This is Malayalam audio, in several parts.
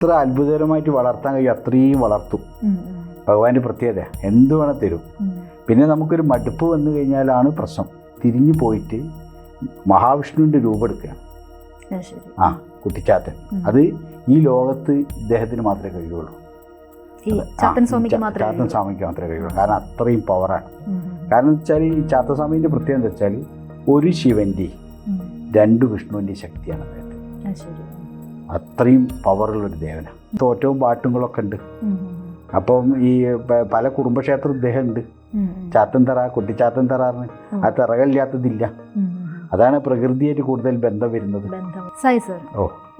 അത്ര അത്ഭുതകരമായിട്ട് വളർത്താൻ കഴിയും അത്രയും വളർത്തും. ഭഗവാന്റെ പ്രത്യേകത എന്ത് വേണം തരും. പിന്നെ നമുക്കൊരു മടുപ്പ് വന്നു കഴിഞ്ഞാലാണ് പ്രശ്നം. തിരിഞ്ഞു പോയിട്ട് മഹാവിഷ്ണുവിൻ്റെ രൂപം എടുക്കുകയാണ്. കുട്ടിച്ചാത്തൻ. അത് ഈ ലോകത്ത് ഇദ്ദേഹത്തിന് മാത്രമേ കഴിയുള്ളൂ. ചാത്തൻ സ്വാമിക്ക് മാത്രമേ കഴിയുള്ളൂ. കാരണം അത്രയും പവറാണ്. കാരണം വെച്ചാൽ ഈ ചാത്തസ്വാമീൻ്റെ പ്രത്യേകത എന്താ വെച്ചാൽ ഒരു ശിവൻ്റെ 2 വിഷ്ണുവിൻ്റെ ശക്തിയാണ് അദ്ദേഹത്തിന്. അത്രയും പവറുള്ളൊരു ദേവന. തോറ്റവും പാട്ടുകളൊക്കെ ഉണ്ട്. അപ്പം ഈ പല കുടുംബക്ഷേത്രം ഇദ്ദേഹം ഉണ്ട്. ചാത്തൻ തറ, കുട്ടിച്ചാത്തൻ തറാറിന് ആ തറകളില്ലാത്തതില്ല. അതാണ് പ്രകൃതിയായിട്ട് കൂടുതൽ ബന്ധം വരുന്നത്.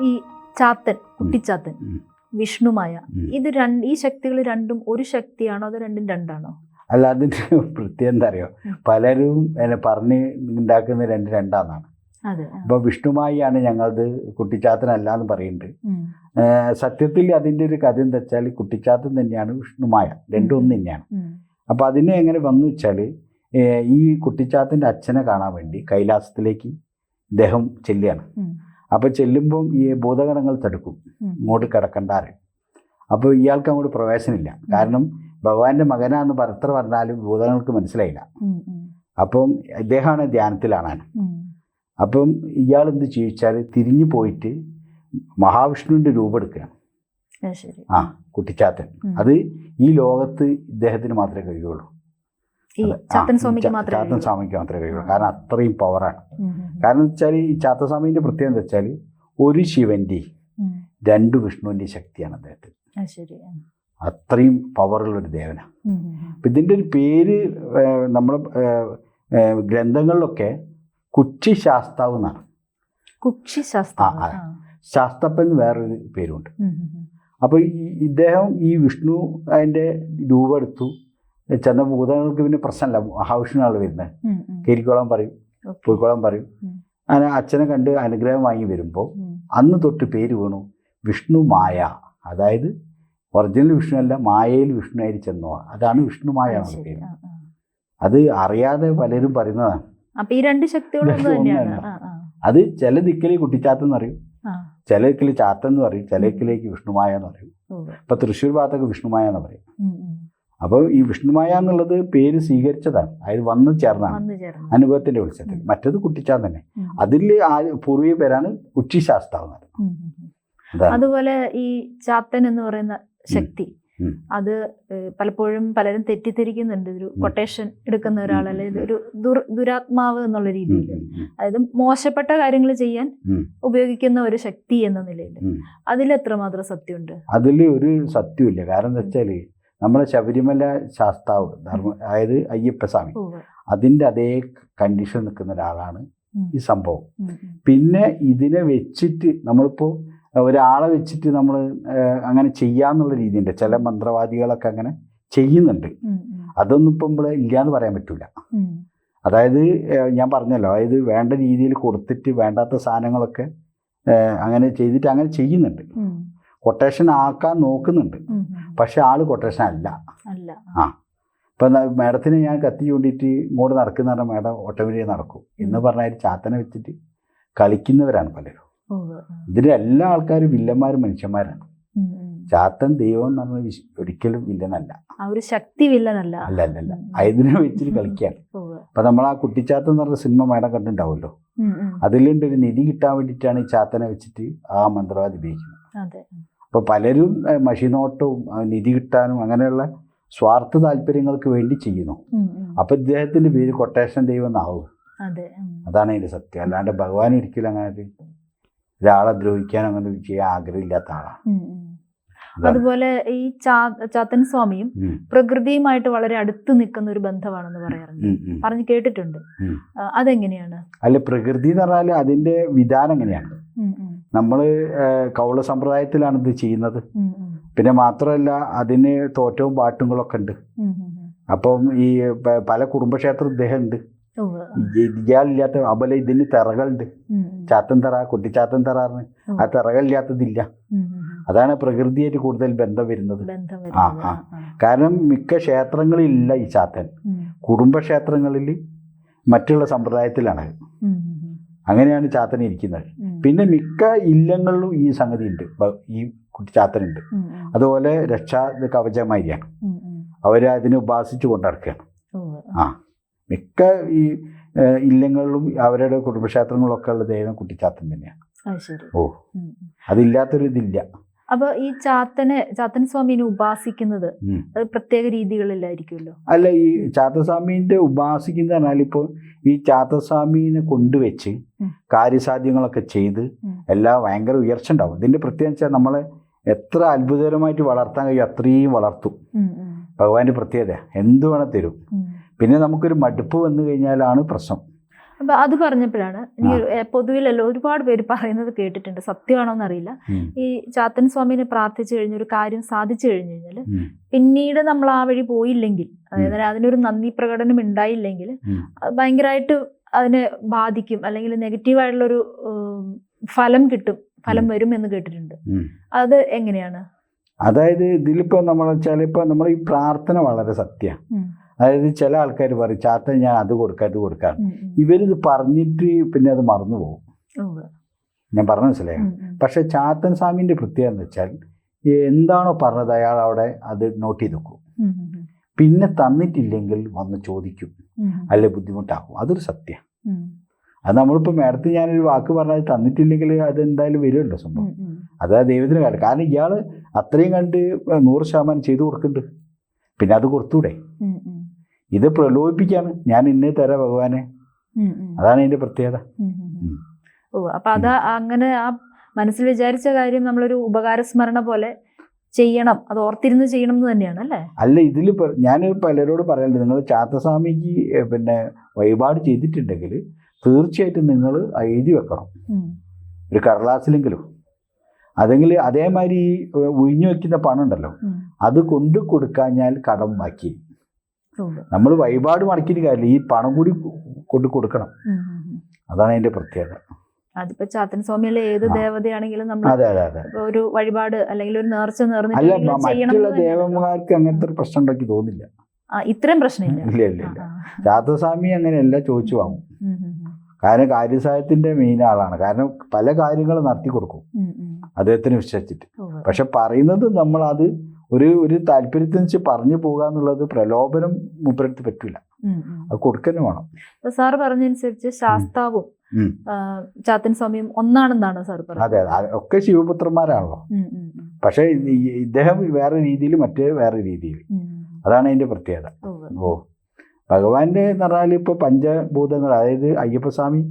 ഈ ചാത്തൻ, കുട്ടിച്ചാത്തൻ, വിഷ്ണുമായ ഈ ശക്തികൾ രണ്ടും ഒരു ശക്തിയാണോ അതോ രണ്ടും രണ്ടാണോ? അല്ല, അതിൻ്റെ പ്രത്യേകം എന്താ അറിയോ, പലരും പറഞ്ഞ് ഉണ്ടാക്കുന്ന രണ്ടാന്നാണ്. അപ്പോൾ വിഷ്ണുമായിയാണ് ഞങ്ങളത്, കുട്ടിച്ചാത്തനല്ല എന്ന് പറയുന്നുണ്ട്. സത്യത്തിൽ അതിൻ്റെ ഒരു കഥ എന്താ വെച്ചാൽ കുട്ടിച്ചാത്തൻ തന്നെയാണ് വിഷ്ണുമായ, രണ്ടും ഒന്ന് തന്നെയാണ്. അപ്പോൾ അതിനെ എങ്ങനെ വന്നു വെച്ചാൽ ഈ കുട്ടിച്ചാത്തൻ്റെ അച്ഛനെ കാണാൻ വേണ്ടി കൈലാസത്തിലേക്ക് ഇദ്ദേഹം ചെല്ലുകയാണ്. അപ്പോൾ ചെല്ലുമ്പം ഈ ഭൂതഗണങ്ങൾ തടുക്കും, ഇങ്ങോട്ട് കിടക്കണ്ടാറ്. അപ്പോൾ ഇയാൾക്ക് അങ്ങോട്ട് പ്രവേശനമില്ല. കാരണം ഭഗവാന്റെ മകനാന്ന് എത്ര പറഞ്ഞാലും ഭൂതഗണങ്ങൾക്ക് മനസ്സിലായില്ല. അപ്പം ഇദ്ദേഹമാണ് ധ്യാനത്തിലാണ്. അപ്പം ഇയാൾ എന്ത് ചോദിച്ചാൽ തിരിഞ്ഞു പോയിട്ട് മഹാവിഷ്ണുവിൻ്റെ രൂപം എടുക്കുകയാണ്. കുട്ടിച്ചാത്തൻ. അത് ഈ ലോകത്ത് ഇദ്ദേഹത്തിന് മാത്രമേ കഴിയുള്ളൂ. ചാത്തൻ സ്വാമിക്ക് മാത്രമേ കഴിയുള്ളൂ. കാരണം അത്രയും പവറാണ്. കാരണം വെച്ചാൽ ഈ ചാത്തസ്വാമീൻ്റെ പ്രത്യേകത എന്താ വെച്ചാൽ ഒരു ശിവൻ്റെ 2 വിഷ്ണുവിൻ്റെ ശക്തിയാണ് അദ്ദേഹത്തിന്. അത്രയും പവറുള്ളൊരു ദേവന. അപ്പം ഇതിൻ്റെ ഒരു പേര് നമ്മുടെ ഗ്രന്ഥങ്ങളിലൊക്കെ കുക്ഷി ശാസ്താവ് എന്നാണ്. ശാസ്തപ്പൻ വേറൊരു പേരുണ്ട്. അപ്പോൾ ഇദ്ദേഹം ഈ വിഷ്ണു അതിൻ്റെ രൂപം എടുത്തു ചെന്ന ഭൂതങ്ങൾക്ക് പിന്നെ പ്രശ്നമല്ല. മഹാവിഷ്ണുവാണ് വരുന്നത്. കയറിക്കോളാൻ പറയും, പോയിക്കോളാൻ പറയും. അങ്ങനെ അച്ഛനെ കണ്ട് അനുഗ്രഹം വാങ്ങി വരുമ്പോൾ അന്ന് തൊട്ട് പേര് വീണു വിഷ്ണു മായ. അതായത് ഒറിജിനൽ വിഷ്ണു അല്ല, മായയിൽ വിഷ്ണു ആയി ചെന്നോ, അതാണ് വിഷ്ണു മായ എന്നുള്ള പേര്. അത് അറിയാതെ പലരും പറയുന്നതാണ്. അത് ചില ദിക്കിൽ കുട്ടിച്ചാത്തൻ എന്ന് പറയും, ചില ദിക്കിൽ ചാത്തൻ എന്ന് പറയും, ചില ദിക്കിലേക്ക് വിഷ്ണുമായ എന്ന് പറയും. ഇപ്പൊ തൃശ്ശൂർ ഭാഗത്തൊക്കെ വിഷ്ണുമായ എന്ന് പറയും. അപ്പോൾ ഈ വിഷ്ണുമായ എന്നുള്ളത് പേര് സ്വീകരിച്ചതാണ്, അതായത് വന്ന് ചേർന്നാണ് അനുഭവത്തിന്റെ വെളിച്ചത്തിൽ. മറ്റത് കുട്ടിച്ചാത്തൻ തന്നെ. അതിൽ പൂർവീയ പേരാണ് കുക്ഷി ശാസ്താവ്. അതുപോലെ ഈ ചാത്തൻ എന്ന് പറയുന്ന ശക്തി, അത് പലപ്പോഴും പലരും തെറ്റിദ്ധരിക്കുന്നുണ്ട്. ഒരു കൊട്ടേഷൻ എടുക്കുന്ന ഒരാൾ, അല്ലെങ്കിൽ ഒരു ദുരാത്മാവ് എന്നുള്ള രീതിയിൽ, അതായത് മോശപ്പെട്ട കാര്യങ്ങൾ ചെയ്യാൻ ഉപയോഗിക്കുന്ന ഒരു ശക്തി എന്ന നിലയിൽ. അതിലെത്രമാത്രം സത്യമുണ്ട്? അതിൽ ഒരു സത്യമില്ല. കാരണം എന്താ വെച്ചാല് നമ്മളെ ശബരിമല ശാസ്താവ് അതായത് അയ്യപ്പസ്വാമി, അതിൻ്റെ അതേ കണ്ടീഷൻ നിൽക്കുന്ന ഒരാളാണ് ഈ സംഭവം. പിന്നെ ഇതിനെ വെച്ചിട്ട് നമ്മളിപ്പോൾ ഒരാളെ വെച്ചിട്ട് നമ്മൾ അങ്ങനെ ചെയ്യാന്നുള്ള രീതിയുണ്ട്. ചില മന്ത്രവാദികളൊക്കെ അങ്ങനെ ചെയ്യുന്നുണ്ട്. അതൊന്നും ഇപ്പം ഇവിടെ ഇല്ലയെന്ന് പറയാൻ പറ്റില്ല. അതായത് ഞാൻ പറഞ്ഞല്ലോ, അതായത് വേണ്ട രീതിയിൽ കൊടുത്തിട്ട് വേണ്ടാത്ത സാധനങ്ങളൊക്കെ അങ്ങനെ ചെയ്തിട്ട് അങ്ങനെ ചെയ്യുന്നുണ്ട്. കൊട്ടേഷൻ ആക്കാൻ നോക്കുന്നുണ്ട്. പക്ഷെ ആള് കൊട്ടേഷൻ അല്ല. ഇപ്പം മേഡത്തിന് ഞാൻ കത്തി ചൂണ്ടിയിട്ട് ഇങ്ങോട്ട് നടക്കുന്ന പറഞ്ഞാൽ മേഡം ഓട്ടോമാറ്റിക് നടക്കും എന്ന് പറഞ്ഞാൽ ചാത്തനെ വെച്ചിട്ട് കളിക്കുന്നവരാണ് പലരും. ഇതിൽ എല്ലാ ആൾക്കാരും വില്ലന്മാരും മനുഷ്യന്മാരാണ്. ചാത്തൻ ദൈവം എന്ന് പറഞ്ഞാൽ ഒരിക്കലും വില്ലനല്ല, ശക്തി വില്ലനല്ല. അല്ല, അതിനെ വെച്ചിട്ട് കളിക്കുകയാണ്. അപ്പൊ നമ്മൾ ആ കുട്ടിച്ചാത്തൻ എന്ന് പറഞ്ഞ സിനിമ മേഡം കണ്ടിട്ടുണ്ടാവുമല്ലോ, അതിലുണ്ട് ഒരു നിധി കിട്ടാൻ വേണ്ടിയിട്ടാണ് ഈ ചാത്തനെ വെച്ചിട്ട് ആ മന്ത്രവാദി ഉപയോഗിക്കുന്നത്. അപ്പൊ പലരും മഷിനോട്ടവും നിധി കിട്ടാനും അങ്ങനെയുള്ള സ്വാർത്ഥ താല്പര്യങ്ങൾക്ക് വേണ്ടി ചെയ്യുന്നു. അപ്പൊ ഇദ്ദേഹത്തിന്റെ പേര് കൊട്ടേഷൻ ദൈവം എന്നാവും. അതാണ് അതിന്റെ സത്യം. അല്ലാണ്ട് ഭഗവാൻ ഒരിക്കലും അങ്ങനെ ഒരാളെ ദ്രോഹിക്കാൻ അങ്ങനെ ചെയ്യാൻ ആഗ്രഹമില്ലാത്ത ആളാണ്. അതുപോലെ ഈ ചാത്തൻ സ്വാമിയും പ്രകൃതിയുമായിട്ട് വളരെ അടുത്ത് നിൽക്കുന്ന ഒരു ബന്ധമാണെന്ന് പറഞ്ഞു കേട്ടിട്ടുണ്ട്. അതെങ്ങനെയാണ്? അല്ല, പ്രകൃതി എന്ന് പറഞ്ഞാൽ അതിന്റെ വിധാനം എങ്ങനെയാണ്? നമ്മള് കൗള സമ്പ്രദായത്തിലാണ് ഇത് ചെയ്യുന്നത്. പിന്നെ മാത്രമല്ല അതിന് തോറ്റവും പാട്ടുകളൊക്കെ ഉണ്ട്. അപ്പം ഈ പല കുടുംബക്ഷേത്രം ഇദ്ദേഹം ഉണ്ട്. ഇയാളില്ലാത്ത അപോലെ ഇതിന് തിറകളുണ്ട്. ചാത്തൻ തറ, കുട്ടിച്ചാത്തൻ തറാറിന് ആ തിറകളില്ലാത്തതില്ല. അതാണ് പ്രകൃതിയായിട്ട് കൂടുതൽ ബന്ധം വരുന്നത്. കാരണം മിക്ക ക്ഷേത്രങ്ങളിലില്ല ഈ ചാത്തൻ. കുടുംബക്ഷേത്രങ്ങളിൽ മറ്റുള്ള സമ്പ്രദായത്തിലാണ്. അങ്ങനെയാണ് ചാത്തൻ ഇരിക്കുന്നത്. പിന്നെ മിക്ക ഇല്ലങ്ങളിലും ഈ സംഗതി ഉണ്ട്. ഈ കുട്ടിച്ചാത്തനുണ്ട്. അതുപോലെ രക്ഷാ കവചമാരിയാണ്. അവർ അതിനെ ഉപാസിച്ച് കൊണ്ടിടക്കുകയാണ്. മിക്ക ഈ ഇല്ലങ്ങളിലും അവരുടെ കുടുംബക്ഷേത്രങ്ങളിലൊക്കെ ഉള്ള ദൈവം കുട്ടിച്ചാത്തൻ തന്നെയാണ്. അതില്ലാത്തൊരു ഇതില്ല. അപ്പൊ ഈ ചാത്തൻ സ്വാമിനെ ഉപാസിക്കുന്നത് അത് പ്രത്യേക രീതികളിലായിരിക്കുമല്ലോ? അല്ല, ഈ ചാത്തസ്വാമീന്റെ ഉപാസിക്കുന്ന പറഞ്ഞാൽ ഇപ്പോൾ ഈ ചാത്തസ്വാമീനെ കൊണ്ടുവച്ച് കാര്യസാധ്യങ്ങളൊക്കെ ചെയ്ത് എല്ലാം ഭയങ്കര ഉയർച്ച ഉണ്ടാവും. ഇതിന്റെ പ്രത്യേകത വെച്ചാൽ നമ്മളെ എത്ര അത്ഭുതകരമായിട്ട് വളർത്താൻ കഴിയും അത്രയും വളർത്തും. ഭഗവാന്റെ പ്രത്യേകത എന്ത് വേണം തരും. പിന്നെ നമുക്കൊരു മടുപ്പ് വന്നു കഴിഞ്ഞാലാണ് പ്രശ്നം. അപ്പൊ അത് പറഞ്ഞപ്പോഴാണ് എനിക്ക് പൊതുവിലല്ലോ ഒരുപാട് പേര് പറയുന്നത് കേട്ടിട്ടുണ്ട്, സത്യമാണോന്ന് അറിയില്ല. ഈ ചാത്തൻ സ്വാമിനെ പ്രാർത്ഥിച്ചു കഴിഞ്ഞ ഒരു കാര്യം സാധിച്ചു കഴിഞ്ഞു കഴിഞ്ഞാല് പിന്നീട് നമ്മൾ ആ വഴി പോയില്ലെങ്കിൽ, അതായത് അതിനൊരു നന്ദി പ്രകടനം ഉണ്ടായില്ലെങ്കിൽ ഭയങ്കരമായിട്ട് അതിനെ ബാധിക്കും, അല്ലെങ്കിൽ നെഗറ്റീവായിട്ടുള്ളൊരു ഫലം വരും എന്ന് കേട്ടിട്ടുണ്ട്. അത് എങ്ങനെയാണ്? അതായത് ഇതിലിപ്പോ നമ്മൾ വെച്ചാൽ ഇപ്പൊ നമ്മൾ ഈ പ്രാർത്ഥന വളരെ സത്യമാണ്. അതായത് ചില ആൾക്കാർ പറയും ചാത്തൻ ഞാൻ അത് കൊടുക്കാം. ഇവരിത് പറഞ്ഞിട്ട് പിന്നെ അത് മറന്നു പോകും. ഞാൻ പറഞ്ഞു മനസ്സിലായോ? പക്ഷെ ചാത്തൻ സ്വാമിന്റെ പ്രത്യേകത എന്ന് വെച്ചാൽ എന്താണോ പറഞ്ഞത് അയാൾ അവിടെ അത് നോട്ട് ചെയ്ത് വെക്കും. പിന്നെ തന്നിട്ടില്ലെങ്കിൽ വന്ന് ചോദിക്കും, അല്ലെ ബുദ്ധിമുട്ടാക്കും. അതൊരു സത്യം. അത് നമ്മളിപ്പോൾ മേഡത്തിന് ഞാനൊരു വാക്ക് പറഞ്ഞാൽ തന്നിട്ടില്ലെങ്കിൽ അത് എന്തായാലും വരുമല്ലോ സംഭവം. അതാ ദൈവത്തിന് കാര്യം. കാരണം ഇയാൾ അത്രയും കണ്ട് 100% ചെയ്തു കൊടുക്കുന്നുണ്ട്. പിന്നെ അത് കൊടുത്തൂടെ? ഇത് പ്രലോഭിപ്പിക്കാണ്, ഞാൻ ഇന്നേ തരാം ഭഗവാനെ. അതാണ് ഇതിന്റെ പ്രത്യേകത. അപ്പൊ അത് അങ്ങനെ ആ മനസ്സിൽ വിചാരിച്ച കാര്യം നമ്മളൊരു ഉപകാരസ്മരണ പോലെ ചെയ്യണം, അത് ഓർത്തിരുന്ന് ചെയ്യണം എന്ന് തന്നെയാണ് അല്ലേ? അല്ല, ഇതിൽ ഞാൻ പലരോട് പറയാനുണ്ട്, നിങ്ങൾ ചാത്തസ്വാമിക്ക് പിന്നെ വഴിപാട് ചെയ്തിട്ടുണ്ടെങ്കിൽ തീർച്ചയായിട്ടും നിങ്ങൾ എഴുതി വെക്കണം ഒരു കടലാസിലെങ്കിലും. അതെങ്കിൽ അതേമാതിരി ഈ ഒഴിഞ്ഞു വെക്കുന്ന പണം ഉണ്ടല്ലോ, അത് കൊണ്ടു കൊടുക്കാഞ്ഞാൽ കടം ബാക്കി. നമ്മൾ വഴിപാട് മടക്കിയിട്ട് കാര്യമില്ല, ഈ പണം കൂടി കൊണ്ടു കൊടുക്കണം. അതാണ് അതിന്റെ പ്രത്യേകത. അതിപ്പോ ചാത്തൻ സ്വാമിയിലെ ഏത് ദേവതയാണെങ്കിലും നമ്മൾ ഒരു വഴിപാട് അല്ലെങ്കിൽ ഒരു നേർച്ച അല്ല, മറ്റുള്ള ദേവന്മാർക്ക് അങ്ങനത്തെ ഒരു പ്രശ്നം ഉണ്ടാക്കി തോന്നില്ല. ഇത്രയും പ്രശ്നമില്ല. ഇല്ല. ചാത്തസ്വാമി അങ്ങനെയല്ല ചോദിച്ചു വാങ്ങും. കാരണം കാര്യസാധ്യത്തിന്റെ മെയിൻ ആളാണ്. കാരണം പല കാര്യങ്ങളും നടത്തി കൊടുക്കും അദ്ദേഹത്തിന് വിശ്വസിച്ചിട്ട്. പക്ഷെ പറയുന്നത് നമ്മൾ അത് ഒരു താല്പര്യത്തിന് വെച്ച് പറഞ്ഞു പോകുക എന്നുള്ളത് പ്രലോഭനം മൂപ്പരടുത്ത് പറ്റില്ല. അത് കൊടുക്കന്നെ വേണം. സാറ് പറഞ്ഞനുസരിച്ച് ശാസ്താവും ചാത്തൻ സ്വാമിയും ഒന്നാണെന്നാണ് സാർ പറഞ്ഞത്? അതെ, ഒക്കെ ശിവപുത്രന്മാരാണല്ലോ. പക്ഷെ ഇദ്ദേഹം വേറെ രീതിയിൽ, മറ്റേ വേറെ രീതിയിൽ. അതാണ് അതിന്റെ പ്രത്യേകത. ഭഗവാന്റെ എന്ന് പറഞ്ഞാൽ ഇപ്പൊ പഞ്ചഭൂതങ്ങൾ, അതായത് അയ്യപ്പസ്വാമി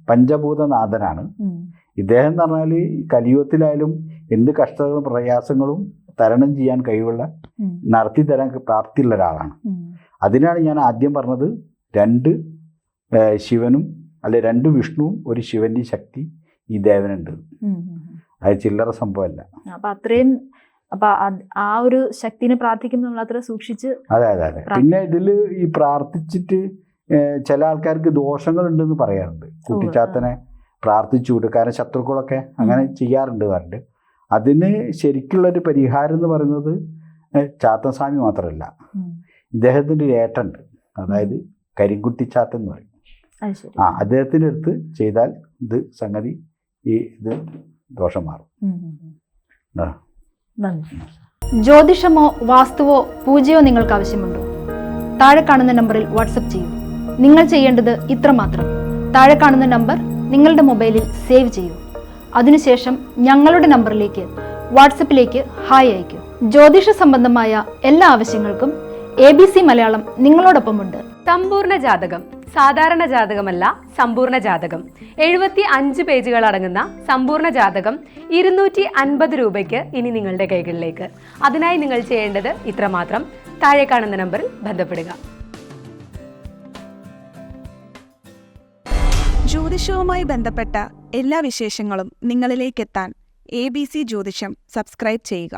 പഞ്ചഭൂതനാഥനാണ്. ഇദ്ദേഹം എന്ന് പറഞ്ഞാൽ കലിയുഗത്തിലായാലും എന്ത് കഷ്ടതകളും പ്രയാസങ്ങളും തരണം ചെയ്യാൻ കഴിവുള്ള, നടത്തി തരാൻ പ്രാപ്തിയുള്ള ഒരാളാണ്. അതിനാണ് ഞാൻ ആദ്യം പറഞ്ഞത് 2 ശിവനും അല്ലെ 2 വിഷ്ണുവും 1 ശിവന്റെ ശക്തി ഈ ദേവനുണ്ട്. അത് ചില്ലറ സംഭവമല്ല. അപ്പൊ ആ ഒരു ശക്തിനെ പ്രാർത്ഥിക്കുമ്പോൾ നമ്മൾ അത്ര സൂക്ഷിച്ച്. അതെ. പിന്നെ ഇതില് ഈ പ്രാർത്ഥിച്ചിട്ട് ചില ആൾക്കാർക്ക് ദോഷങ്ങൾ ഉണ്ടെന്ന് പറയാറുണ്ട്. കുട്ടിച്ചാത്തനെ പ്രാർത്ഥിച്ചുകൂട്ട്, കാരണം ശത്രുക്കളൊക്കെ അങ്ങനെ ചെയ്യാറുണ്ട് പറഞ്ഞിട്ട്. അതിന് ശരിക്കുള്ളൊരു പരിഹാരം എന്ന് പറയുന്നത് ചാത്തൻ സ്വാമി മാത്രമല്ല, ഇദ്ദേഹത്തിൻ്റെ ഒരു ഏട്ടുണ്ട്, അതായത് കരിങ്കുട്ടി ചാത്തൻ എന്ന് പറയും. അദ്ദേഹത്തിൻ്റെ അടുത്ത് ചെയ്താൽ ഇത് സംഗതി ഇത് ദോഷം മാറും. ജ്യോതിഷമോ വാസ്തുവോ പൂജയോ നിങ്ങൾക്ക് ആവശ്യമുണ്ടോ? താഴെ കാണുന്ന നമ്പറിൽ വാട്സപ്പ് ചെയ്യൂ. നിങ്ങൾ ചെയ്യേണ്ടത് ഇത്രമാത്രം: താഴെ കാണുന്ന നമ്പർ നിങ്ങളുടെ മൊബൈലിൽ സേവ് ചെയ്യൂ. അതിനുശേഷം ഞങ്ങളുടെ നമ്പറിലേക്ക് വാട്സപ്പിലേക്ക് ഹായ് അയക്കൂ. ജ്യോതിഷ സംബന്ധമായ എല്ലാ ആവശ്യങ്ങൾക്കും ABC മലയാളം നിങ്ങളോടൊപ്പമുണ്ട്. സമ്പൂർണ്ണ ജാതകം സാധാരണ ജാതകമല്ല, സമ്പൂർണ്ണ ജാതകം. 75 പേജുകൾ അടങ്ങുന്ന സമ്പൂർണ്ണ ജാതകം 250 രൂപയ്ക്ക് ഇനി നിങ്ങളുടെ കൈകളിലേക്ക്. അതിനായി നിങ്ങൾ ചെയ്യേണ്ടത് ഇത്രമാത്രം: താഴെ കാണുന്ന നമ്പറിൽ ബന്ധപ്പെടുക. ജ്യോതിഷവുമായി ബന്ധപ്പെട്ട എല്ലാ വിശേഷങ്ങളും നിങ്ങളിലേക്കെത്താൻ ABC ജ്യോതിഷം സബ്സ്ക്രൈബ് ചെയ്യുക.